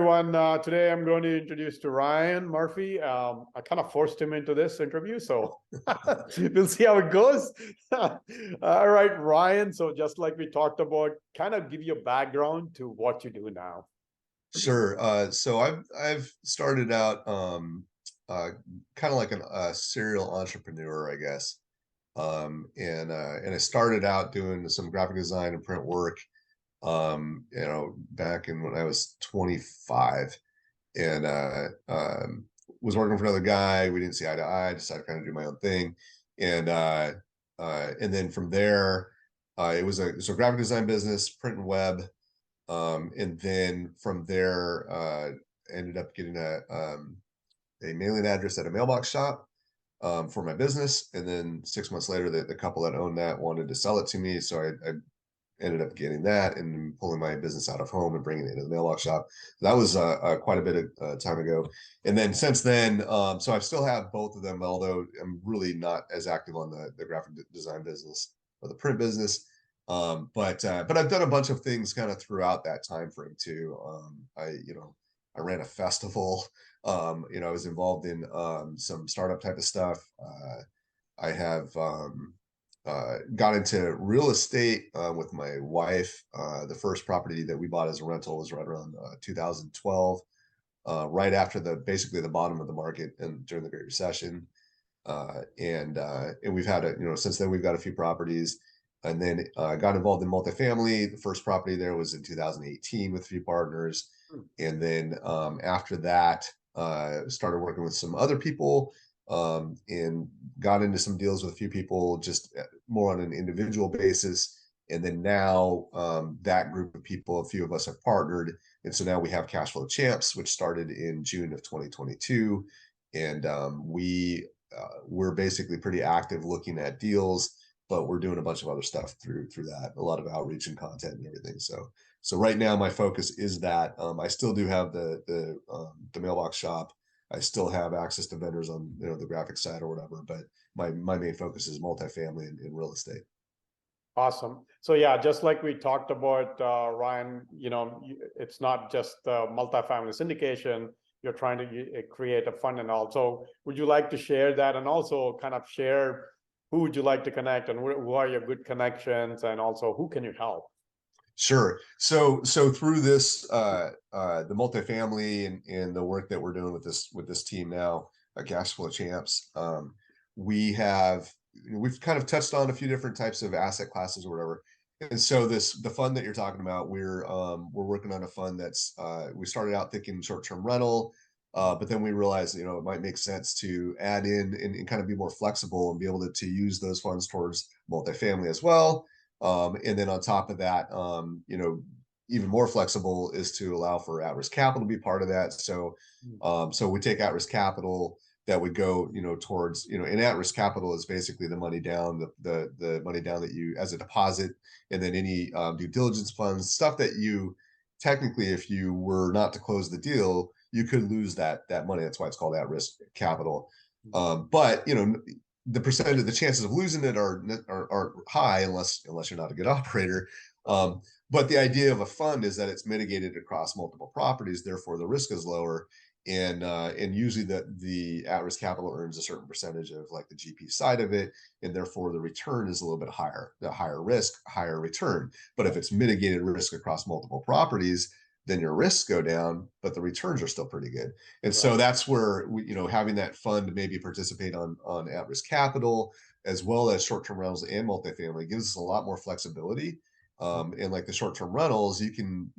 Everyone, today I'm going to introduce to Ryan Murphy. I kind of forced him into this interview, so we'll see how it goes. All right, Ryan. So just like we talked about, kind of give you a background to what you do now. Sure. So I've started out kind of like a serial entrepreneur, I guess. And I started out doing some graphic design and print work, back in when I was 25, and was working for another guy. We didn't see eye to eye. Decided to kind of do my own thing, and then from there, it was a graphic design business, print and web. And then from there, ended up getting a mailing address at a mailbox shop for my business. And then 6 months later, the couple that owned that wanted to sell it to me. So I ended up getting that and pulling my business out of home and bringing it into the mailbox shop. That was quite a bit of time ago. And then since then, so I still have both of them, although I'm really not as active on the graphic design business or the print business. But I've done a bunch of things kind of throughout that time frame too. I ran a festival. I was involved in some startup type of stuff. I have got into real estate with my wife. The first property that we bought as a rental was right around 2012, right after basically the bottom of the market and during the Great Recession. And we've had since then we've got a few properties, and then got involved in multifamily. The first property there was in 2018 with a few partners, and then after that started working with some other people, and got into some deals with a few people just more on an individual basis. And then now that group of people, a few of us have partnered, and so now we have Cash Flow Champs, which started in June of 2022, and we're basically pretty active looking at deals, but we're doing a bunch of other stuff through that, a lot of outreach and content and everything. So right now my focus is that I still do have the mailbox shop. I still have access to vendors on the graphic side or whatever, but my main focus is multifamily and real estate. Awesome. So yeah, just like we talked about, Ryan, it's not just multifamily syndication. You're trying to create a fund and all. So would you like to share that, and also kind of share who would you like to connect, and who are your good connections, and also who can you help? Sure. So through this, the multifamily and the work that we're doing with this team now, Cash Flow Champs, we've kind of touched on a few different types of asset classes or whatever. And so the fund that you're talking about, we're working on a fund that's we started out thinking short-term rental, but then we realized it might make sense to add in and kind of be more flexible and be able to use those funds towards multifamily as well. And then on top of that, even more flexible is to allow for at-risk capital to be part of that. So we take at-risk capital that would go, towards, and at-risk capital is basically the money down, the money down that you as a deposit, and then any due diligence funds, stuff that you technically, if you were not to close the deal, you could lose that money. That's why it's called at-risk capital. But the chances of losing it are high unless you're not a good operator. But the idea of a fund is that it's mitigated across multiple properties, therefore the risk is lower. And usually the at-risk capital earns a certain percentage of like the GP side of it, and therefore the return is a little bit higher. The higher risk, higher return. But if it's mitigated risk across multiple properties, then your risks go down, but the returns are still pretty good. And so that's where having that fund maybe participate on at-risk capital as well as short-term rentals and multifamily gives us a lot more flexibility. And like the short-term rentals, you can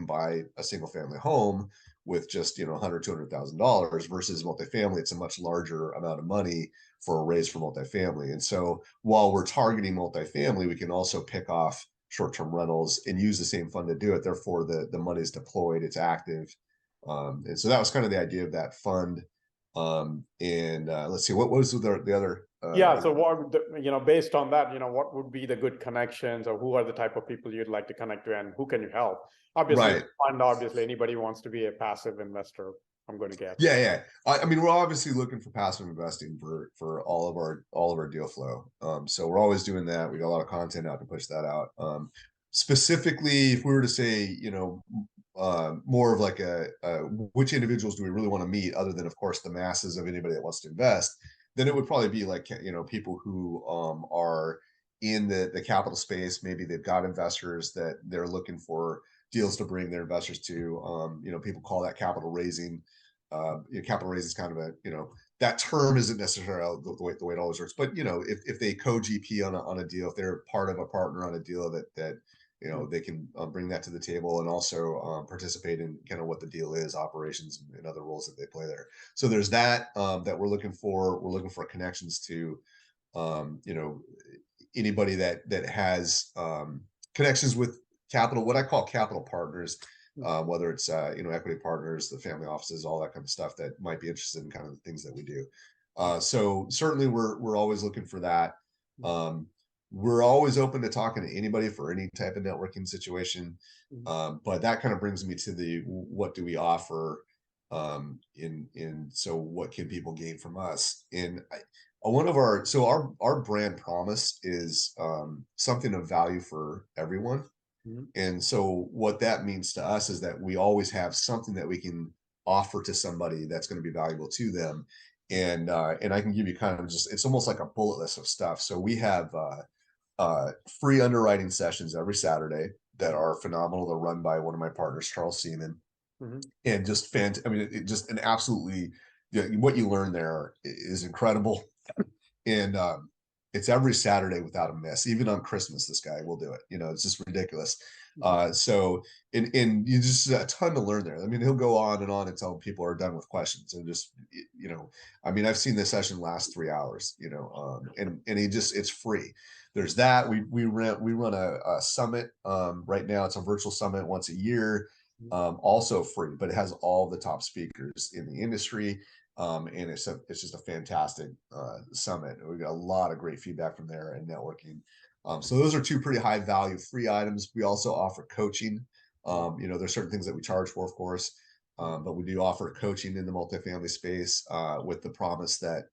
buy a single family home with just $100,000-$200,000 versus multifamily. It's a much larger amount of money for a raise for multifamily. And so while we're targeting multifamily, we can also pick off short-term rentals and use the same fund to do it. Therefore, the money is deployed, it's active. And so that was kind of the idea of that fund. Let's see, what was the other? Yeah. So what, based on that, what would be the good connections, or who are the type of people you'd like to connect to, and who can you help? Obviously, Right. fund, obviously anybody who wants to be a passive investor, I'm going to guess. Yeah. I mean, we're obviously looking for passive investing for all of our deal flow. So we're always doing that. We got a lot of content out to push that out. Specifically, if we were to say, more of like which individuals do we really want to meet, other than of course the masses of anybody that wants to invest, then it would probably be like, people who are in the capital space. Maybe they've got investors that they're looking for deals to bring their investors to. People call that capital raising. Capital raise is kind of that term isn't necessarily the way it always works, but if they co-GP on a deal, if they're part of a partner on a deal that they can bring that to the table, and also participate in kind of what the deal is, operations, and other roles that they play there. So there's that that we're looking for. We're looking for connections to, anybody that has connections with capital, what I call capital partners, whether it's equity partners, the family offices, all that kind of stuff that might be interested in kind of the things that we do. So certainly we're always looking for that. We're always open to talking to anybody for any type of networking situation. But that kind of brings me to what do we offer, so what can people gain from us? And our brand promise is something of value for everyone. And so what that means to us is that we always have something that we can offer to somebody that's going to be valuable to them. And I can give you kind of it's almost like a bullet list of stuff. So we have free underwriting sessions every Saturday that are phenomenal. They're run by one of my partners, Charles Seaman, and just just an absolutely, what you learn there is incredible. And it's every Saturday without a miss. Even on Christmas, this guy will do it. It's just ridiculous. So and you just a ton to learn there. I mean, he'll go on and on until people are done with questions, and just I've seen this session last 3 hours. And it's free. There's that. We run a summit right now. It's a virtual summit once a year, also free, but it has all the top speakers in the industry. And it's just a fantastic summit. We got a lot of great feedback from there and networking. So those are two pretty high value free items. We also offer coaching. There's certain things that we charge for, of course, but we do offer coaching in the multifamily space with the promise that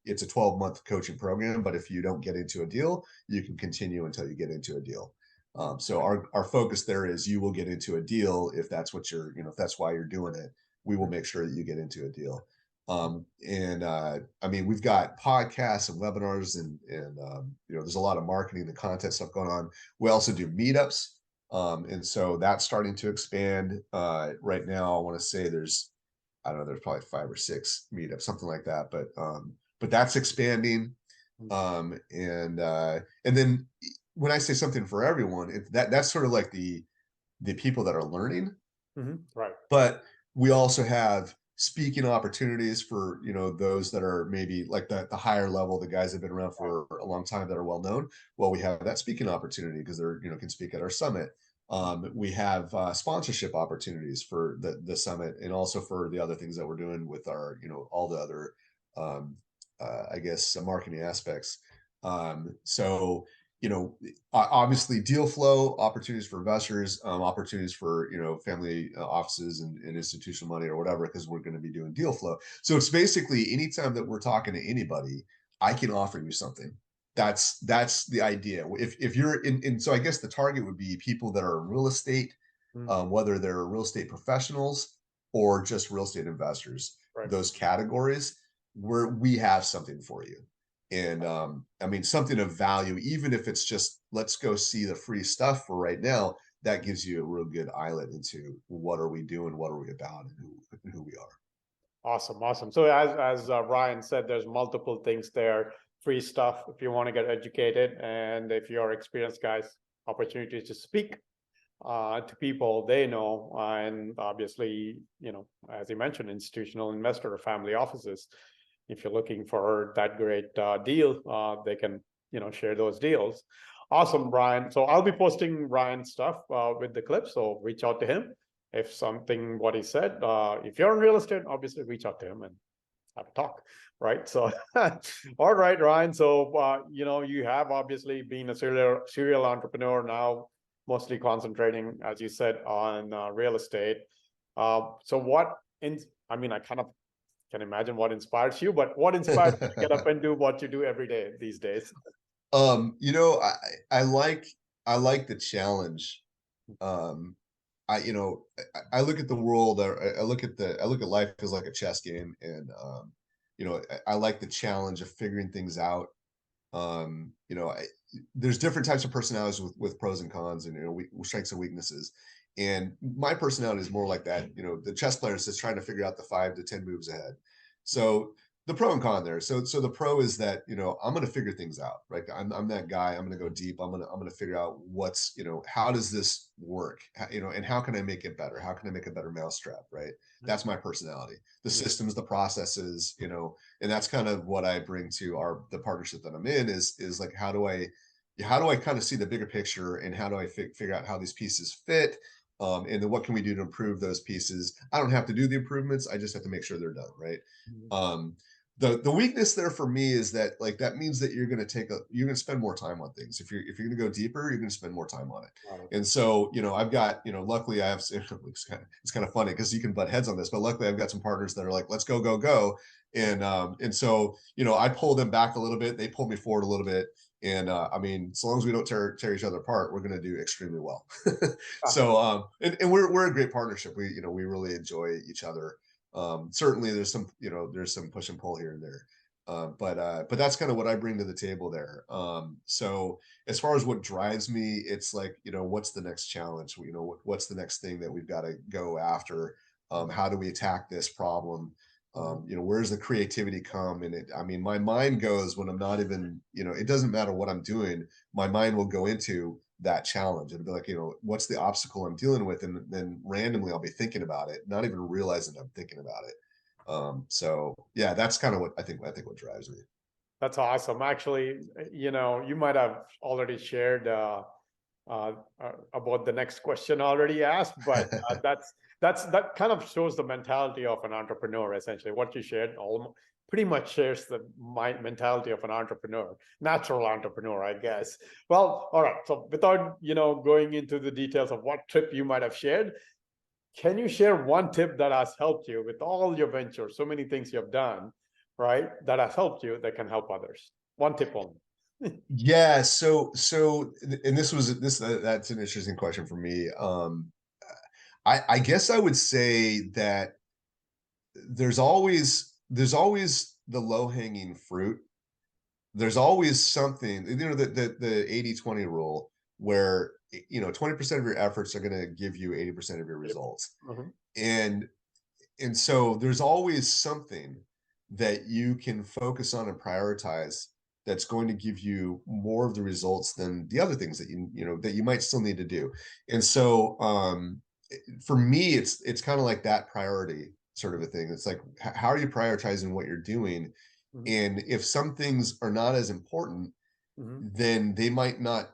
it's a 12-month coaching program. But if you don't get into a deal, you can continue until you get into a deal. So our focus there is you will get into a deal if that's what if that's why you're doing it. We will make sure that you get into a deal. We've got podcasts and webinars, and there's a lot of marketing and content stuff going on. We also do meetups. And so that's starting to expand. Right now, I want to say there's probably 5 or 6 meetups, something like that. But that's expanding. And then when I say something for everyone, that's sort of like the people that are learning. Right. But we also have speaking opportunities for those that are maybe like the higher level, the guys that have been around for a long time that are well known. Well, we have that speaking opportunity because they're can speak at our summit. We have sponsorship opportunities for the summit, and also for the other things that we're doing with our all the other marketing aspects. So obviously deal flow, opportunities for investors, opportunities for, family offices and institutional money or whatever, because we're going to be doing deal flow. So it's basically anytime that we're talking to anybody, I can offer you something. That's the idea. If you're in, so I guess the target would be people that are in real estate, whether they're real estate professionals or just real estate investors, those categories where we have something for you. And something of value, even if it's just, let's go see the free stuff for right now, that gives you a real good eyelet into what are we doing, what are we about, and who we are. Awesome. So as Ryan said, there's multiple things there, free stuff if you want to get educated, and if you're experienced guys, opportunities to speak to people they know, and obviously, as you mentioned, institutional investor or family offices. If you're looking for that great deal, they can, share those deals. Awesome, Brian. So I'll be posting Ryan's stuff with the clip. So reach out to him if something what he said. If you're in real estate, obviously reach out to him and have a talk, right? So, all right, Ryan. So you have obviously been a serial entrepreneur now, mostly concentrating, as you said, on real estate. So I kind of can imagine what inspires you, but what inspires you to get up and do what you do every day these days? I like the challenge. I look at the world, or I look at life as like a chess game, and I like the challenge of figuring things out. There's different types of personalities with pros and cons, and strengths and weaknesses. And my personality is more like that. The chess player is just trying to figure out the 5 to 10 moves ahead. So the pro and con there. So the pro is that I'm going to figure things out, right? I'm that guy. I'm going to go deep. I'm going to figure out what's how does this work, and how can I make it better? How can I make a better mousetrap, right? That's my personality. The Yeah. systems, the processes, and that's kind of what I bring to the partnership that I'm in is like how do I kind of see the bigger picture, and how do I figure out how these pieces fit, and then what can we do to improve those pieces? I don't have to do the improvements. I just have to make sure they're done right. Mhm. Um, the weakness there for me is that like that means that you're going to spend more time on things. If you're going to go deeper, you're going to spend more time on it. Got it. And so I've got luckily I have it's kind of funny because you can butt heads on this, but luckily I've got some partners that are like, let's go go go, and so I pull them back a little bit, they pull me forward a little bit, and I mean, so long as we don't tear each other apart, we're going to do extremely well. Ah, So and we're a great partnership. We really enjoy each other. Certainly there's some push and pull here and there. But that's kind of what I bring to the table there. So as far as what drives me, it's like, what's the next challenge? What's the next thing that we've got to go after? How do we attack this problem? mhm. Where's the creativity come? And I mean, my mind goes when I'm not even, it doesn't matter what I'm doing, my mind will go into that challenge and be like, what's the obstacle I'm dealing with? And then randomly I'll be thinking about it, not even realizing I'm thinking about it. So yeah, that's kind of what I think what drives me. That's awesome. Actually, you might have already shared about the next question already asked, but that kind of shows the mentality of an entrepreneur. Essentially, what you shared pretty much shares the my mentality of an entrepreneur, natural entrepreneur, I guess. Well, all right. So without going into the details of what trip you might have shared, can you share one tip that has helped you with all your ventures, so many things you have done, right? That has helped you that can help others. One tip only. Yeah, and that's an interesting question for me. I guess I would say that there's always the low-hanging fruit. There's always something, the 80/20 rule, where 20% of your efforts are going to give you 80% of your results. Mhm. And so there's always something that you can focus on and prioritize that's going to give you more of the results than the other things that you might still need to do. And so for me, it's kind of like that priority sort of a thing. It's like, how are you prioritizing what you're doing? Mhm. And if some things are not as important, Mhm. then they might not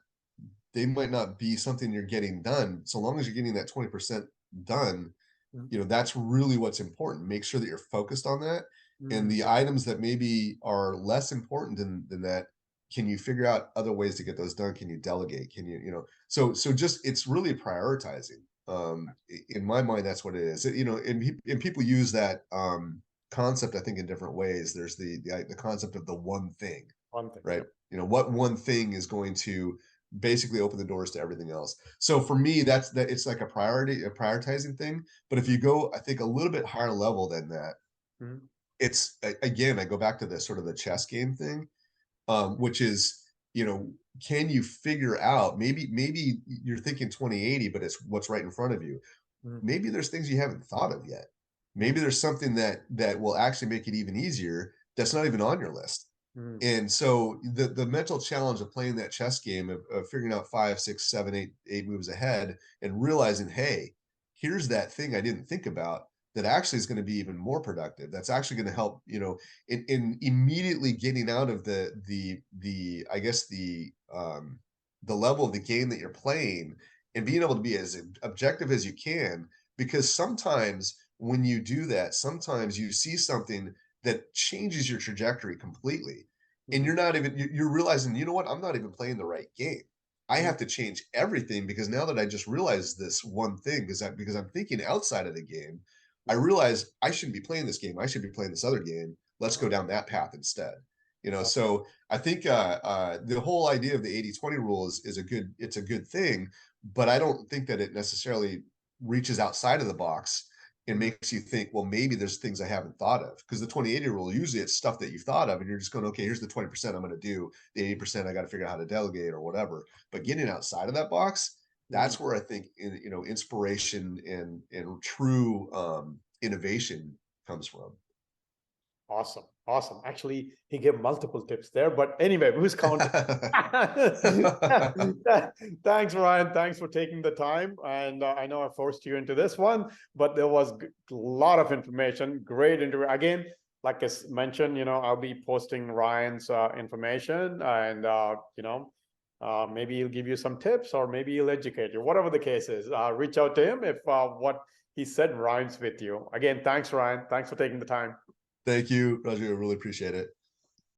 be something you're getting done. So long as you're getting that 20% done, Mhm. that's really what's important. Make sure that you're focused on that. And Mhm. the items that maybe are less important than that, can you figure out other ways to get those done? Can you delegate? Can so just it's really prioritizing. In my mind, that's what it is. And people use that concept, I think, in different ways. There's the concept of the one thing, One thing. right? Yep. What one thing is going to basically open the doors to everything else. So for me, that it's like a prioritizing thing. But if you go, I think, a little bit higher level than that, Mhm. again, I go back to the sort of the chess game thing, which is, can you figure out, maybe you're thinking 20/80, but it's what's right in front of you. Mhm. Maybe there's things you haven't thought of yet. Maybe there's something that will actually make it even easier that's not even on your list. Mhm. And so the mental challenge of playing that chess game of figuring out 5, 6, 7, 8 moves ahead, and realizing, hey, here's that thing I didn't think about that actually is going to be even more productive. That's actually going to help, in immediately getting out of the I guess the level of the game that you're playing, and being able to be as objective as you can. Because sometimes when you do that, sometimes you see something that changes your trajectory completely, and Mhm. you're realizing, you know what, I'm not even playing the right game. I Mhm. have to change everything, because now that I just realized this one thing, because I'm thinking outside of the game, I Mhm. realize I shouldn't be playing this game. I should be playing this other game. Let's Uh-huh. go down that path instead. Uh, So I think the whole idea of the 80/20 rule is a good thing, but I don't think that it necessarily reaches outside of the box and makes you think, well, maybe there's things I haven't thought of. Because the 20-80 rule, usually it's stuff that you've thought of, and you're just going, okay, here's the 20% I'm going to do, the 80% I got to figure out how to delegate or whatever. But getting outside of that box, that's where I think inspiration and true innovation comes from. Awesome. Awesome. Actually, he gave multiple tips there, but anyway, who's counting? Thanks, Ryan. Thanks for taking the time. And I know I forced you into this one, but there was a lot of information. Great interview. Again, like I mentioned, I'll be posting Ryan's information, and maybe he'll give you some tips, or maybe he'll educate you. Whatever the case is, reach out to him if what he said rhymes with you. Again, thanks, Ryan. Thanks for taking the time. Thank you, Raju. I really appreciate it.